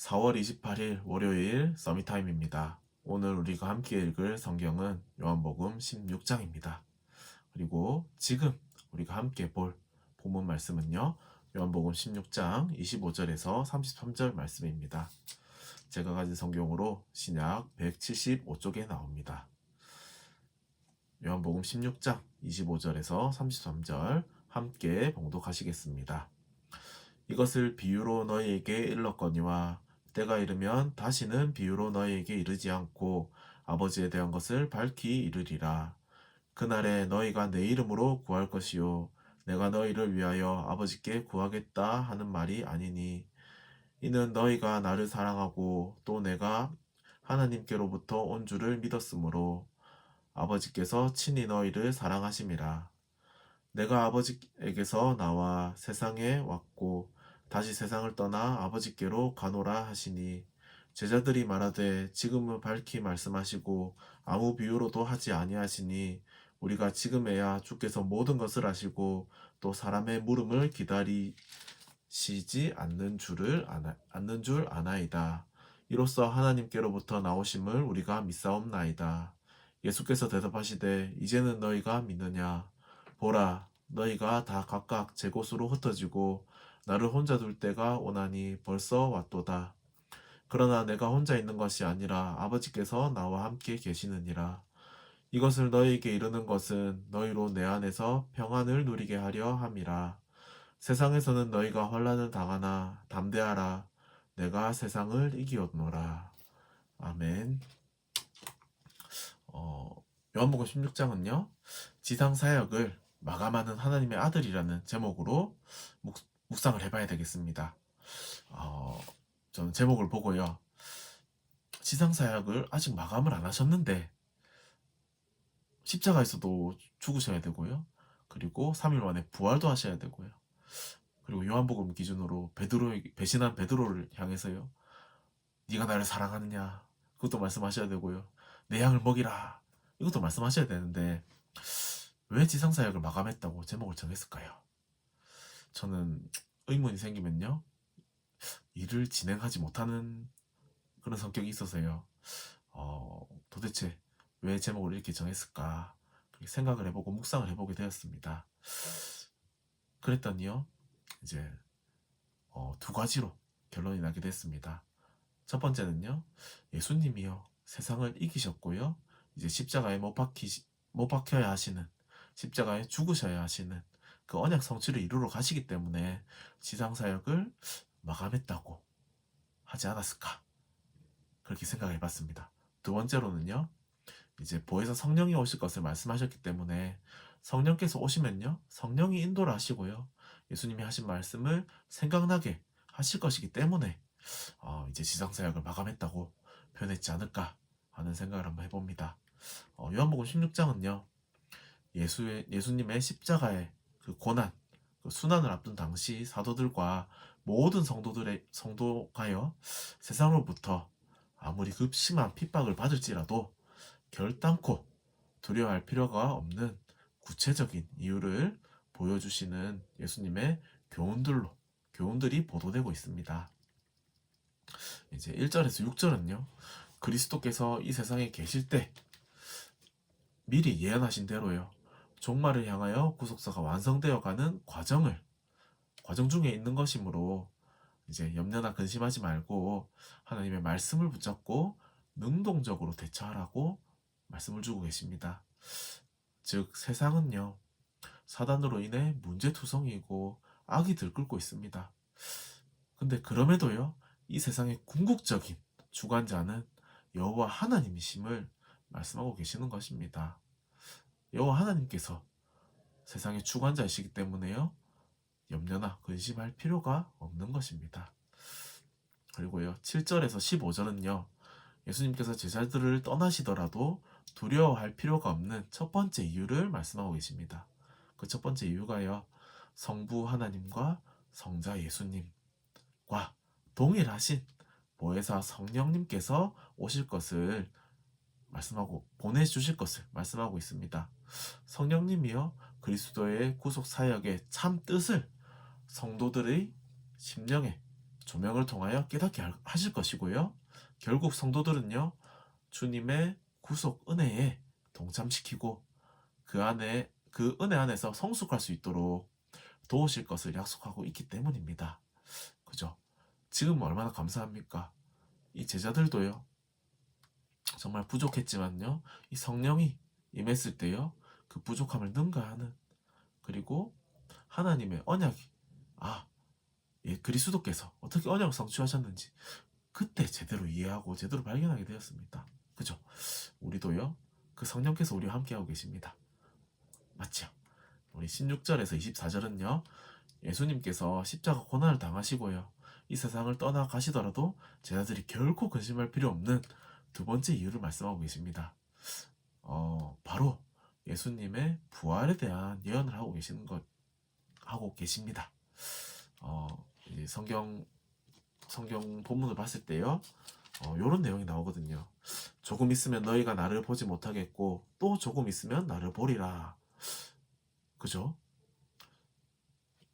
4월 28일 월요일 서밋타임입니다. 오늘 우리가 함께 읽을 성경은 요한복음 16장입니다. 그리고 지금 우리가 함께 볼 본문 말씀은요. 요한복음 16장 25절에서 33절 말씀입니다. 제가 가진 성경으로 신약 175쪽에 나옵니다. 요한복음 16장 25절에서 33절 함께 봉독하시겠습니다. 이것을 비유로 너희에게 일렀거니와 때가 이르면 다시는 비유로 너희에게 이르지 않고 아버지에 대한 것을 밝히 이르리라. 그날에 너희가 내 이름으로 구할 것이요 내가 너희를 위하여 아버지께 구하겠다 하는 말이 아니니 이는 너희가 나를 사랑하고 또 내가 하나님께로부터 온 줄을 믿었으므로 아버지께서 친히 너희를 사랑하심이라. 내가 아버지에게서 나와 세상에 왔고 다시 세상을 떠나 아버지께로 가노라 하시니 제자들이 말하되 지금은 밝히 말씀하시고 아무 비유로도 하지 아니하시니 우리가 지금에야 주께서 모든 것을 아시고 또 사람의 물음을 기다리시지 않는 줄 아나이다. 이로써 하나님께로부터 나오심을 우리가 믿사옵나이다. 예수께서 대답하시되 이제는 너희가 믿느냐? 보라, 너희가 다 각각 제 곳으로 흩어지고 나를 혼자 둘 때가 오나니 벌써 왔도다. 그러나 내가 혼자 있는 것이 아니라 아버지께서 나와 함께 계시느니라. 이것을 너희에게 이르는 것은 너희로 내 안에서 평안을 누리게 하려 함이라. 세상에서는 너희가 환난을 당하나 담대하라. 내가 세상을 이기었노라. 아멘. 요한복음 16장은요. 지상사역을 마감하는 하나님의 아들이라는 제목으로 묵상을 해봐야 되겠습니다. 저는 제목을 보고요. 지상사역을 아직 마감을 안 하셨는데 십자가에서도 죽으셔야 되고요. 그리고 3일 만에 부활도 하셔야 되고요. 그리고 요한복음 기준으로 배신한 베드로를 향해서요. 네가 나를 사랑하느냐? 그것도 말씀하셔야 되고요. 내 양을 먹이라. 이것도 말씀하셔야 되는데 왜 지상사역을 마감했다고 제목을 정했을까요? 저는 의문이 생기면요. 일을 진행하지 못하는 그런 성격이 있어서요. 도대체 왜 제목을 이렇게 정했을까? 그렇게 생각을 해보고 묵상을 해보게 되었습니다. 그랬더니요. 이제 두 가지로 결론이 나게 됐습니다. 첫 번째는요. 예수님이요. 세상을 이기셨고요. 이제 십자가에 못 박혀야 하시는, 십자가에 죽으셔야 하시는 그 언약 성취를 이루러 가시기 때문에 지상사역을 마감했다고 하지 않았을까? 그렇게 생각해 봤습니다. 두 번째로는요. 이제 보혜사 성령이 오실 것을 말씀하셨기 때문에 성령께서 오시면요. 성령이 인도를 하시고요. 예수님이 하신 말씀을 생각나게 하실 것이기 때문에 이제 지상사역을 마감했다고 표현했지 않을까 하는 생각을 한번 해봅니다. 요한복음 16장은요. 예수님의 십자가의 그 고난, 그 순환을 앞둔 당시 사도들과 모든 성도가요. 세상으로부터 아무리 급심한 핍박을 받을지라도 결단코 두려워할 필요가 없는 구체적인 이유를 보여주시는 예수님의 교훈들이 보도되고 있습니다. 이제 1절에서 6절은요. 그리스도께서 이 세상에 계실 때 미리 예언하신 대로요. 종말을 향하여 구속사가 완성되어 가는 과정 중에 있는 것이므로 이제 염려나 근심하지 말고 하나님의 말씀을 붙잡고 능동적으로 대처하라고 말씀을 주고 계십니다. 즉 세상은요. 사단으로 인해 문제투성이고 악이 들끓고 있습니다. 근데 그럼에도요. 이 세상의 궁극적인 주관자는 여호와 하나님이심을 말씀하고 계시는 것입니다. 여호와 하나님께서 세상의 주관자이시기 때문에요. 염려나 근심할 필요가 없는 것입니다. 그리고요. 7절에서 15절은요. 예수님께서 제자들을 떠나시더라도 두려워할 필요가 없는 첫 번째 이유를 말씀하고 계십니다. 그 첫 번째 이유가요. 성부 하나님과 성자 예수님과 동일하신 보혜사 성령님께서 오실 것을 보내주실 것을 말씀하고 있습니다. 성령님이요. 그리스도의 구속 사역의 참 뜻을 성도들의 심령에 조명을 통하여 깨닫게 하실 것이고요. 결국 성도들은요, 주님의 구속 은혜에 동참시키고 그 은혜 안에서 성숙할 수 있도록 도우실 것을 약속하고 있기 때문입니다. 그죠? 지금 얼마나 감사합니까? 이 제자들도요, 정말 부족했지만요, 이 성령이 임했을 때요, 그 부족함을 능가하는, 그리고 하나님의 언약이, 그리스도께서 어떻게 언약을 성취하셨는지 그때 제대로 이해하고 제대로 발견하게 되었습니다. 그죠? 우리도요, 그 성령께서 우리와 함께하고 계십니다. 맞죠? 우리 16절에서 24절은요, 예수님께서 십자가 고난을 당하시고요, 이 세상을 떠나가시더라도 제자들이 결코 근심할 필요 없는 두 번째 이유를 말씀하고 계십니다. 바로 예수님의 부활에 대한 예언을 하고 계십니다. 이제 성경 본문을 봤을 때요, 요런 내용이 나오거든요. 조금 있으면 너희가 나를 보지 못하겠고 또 조금 있으면 나를 보리라. 그죠?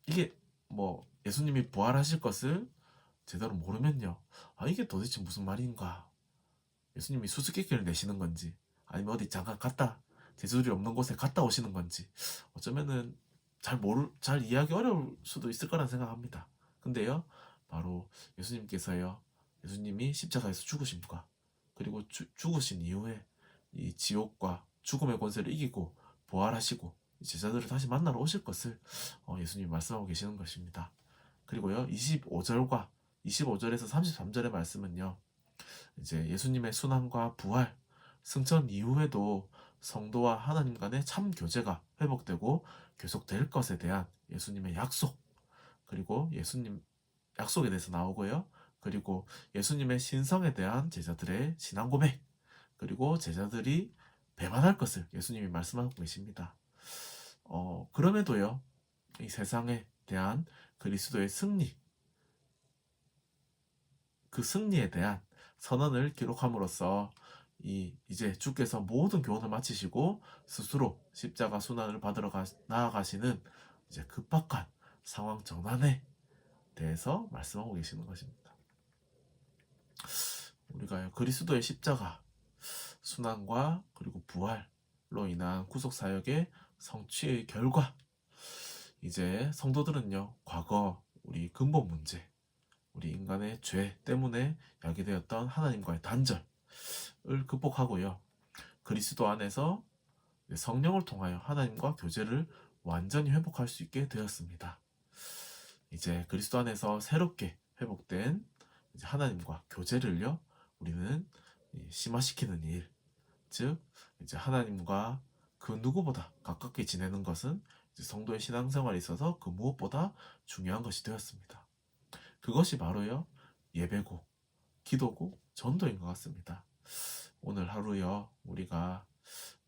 이게 뭐 예수님이 부활하실 것을 제대로 모르면요, 이게 도대체 무슨 말인가? 예수님이 수수께끼를 내시는 건지, 아니면 어디 잠깐 제자들이 없는 곳에 갔다 오시는 건지, 어쩌면은 잘 이해하기 어려울 수도 있을 거란 생각합니다. 근데요, 바로 예수님이 십자가에서 죽으심과, 그리고 죽으신 이후에 이 지옥과 죽음의 권세를 이기고 부활하시고 제자들을 다시 만나러 오실 것을 예수님이 말씀하고 계시는 것입니다. 그리고요, 25절에서 33절의 말씀은요, 이제 예수님의 순환과 부활, 승천 이후에도 성도와 하나님 간의 참 교제가 회복되고 계속될 것에 대한 예수님의 약속, 그리고 예수님 약속에 대해서 나오고요. 그리고 예수님의 신성에 대한 제자들의 신앙 고백, 그리고 제자들이 배반할 것을 예수님이 말씀하고 계십니다. 그럼에도요, 이 세상에 대한 그리스도의 승리, 그 승리에 대한 선언을 기록함으로써 이제 주께서 모든 교훈을 마치시고 스스로 십자가 순환을 받으러 나아가시는 이제 급박한 상황 전환에 대해서 말씀하고 계시는 것입니다. 우리가 그리스도의 십자가 순환과 그리고 부활로 인한 구속 사역의 성취의 결과, 이제 성도들은요, 과거 우리 근본 문제, 우리 인간의 죄 때문에 야기되었던 하나님과의 단절을 극복하고요, 그리스도 안에서 성령을 통하여 하나님과 교제를 완전히 회복할 수 있게 되었습니다. 이제 그리스도 안에서 새롭게 회복된 이제 하나님과 교제를요, 우리는 심화시키는 일, 즉 이제 하나님과 그 누구보다 가깝게 지내는 것은 이제 성도의 신앙생활에 있어서 그 무엇보다 중요한 것이 되었습니다. 그것이 바로요, 예배고 기도고 전도인 것 같습니다. 오늘 하루요, 우리가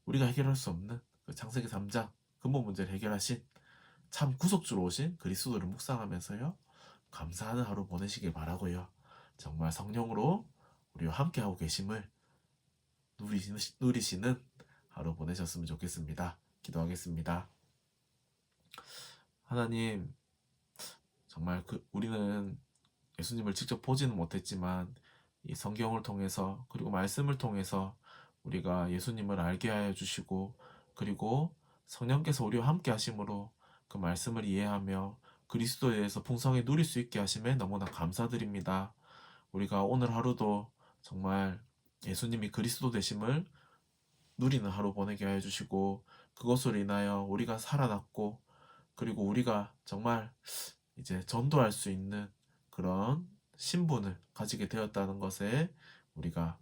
해결할 수 없는 그 창세기 3장 근본 문제를 해결하신 참 구속주로 오신 그리스도를 묵상하면서요, 감사하는 하루 보내시길 바라고요. 정말 성령으로 우리와 함께하고 계심을 누리시는 하루 보내셨으면 좋겠습니다. 기도하겠습니다. 하나님, 정말 우리는 예수님을 직접 보지는 못했지만 이 성경을 통해서, 그리고 말씀을 통해서 우리가 예수님을 알게 하여 주시고, 그리고 성령께서 우리와 함께 하심으로 그 말씀을 이해하며 그리스도에 대해서 풍성히 누릴 수 있게 하심에 너무나 감사드립니다. 우리가 오늘 하루도 정말 예수님이 그리스도 되심을 누리는 하루 보내게 하여 주시고, 그것으로 인하여 우리가 살아났고, 그리고 우리가 정말 이제 전도할 수 있는 그런 신분을 가지게 되었다는 것에 우리가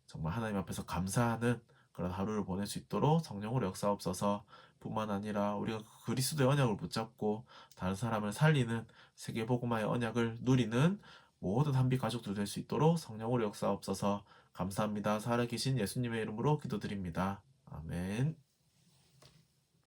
정말 하나님 앞에서 감사하는 그런 하루를 보낼 수 있도록 성령으로 역사옵소서. 뿐만 아니라 우리가 그리스도의 언약을 붙잡고 다른 사람을 살리는 세계복음화의 언약을 누리는 모든 한비 가족들 될 수 있도록 성령으로 역사옵소서. 감사합니다. 살아계신 예수님의 이름으로 기도드립니다. 아멘.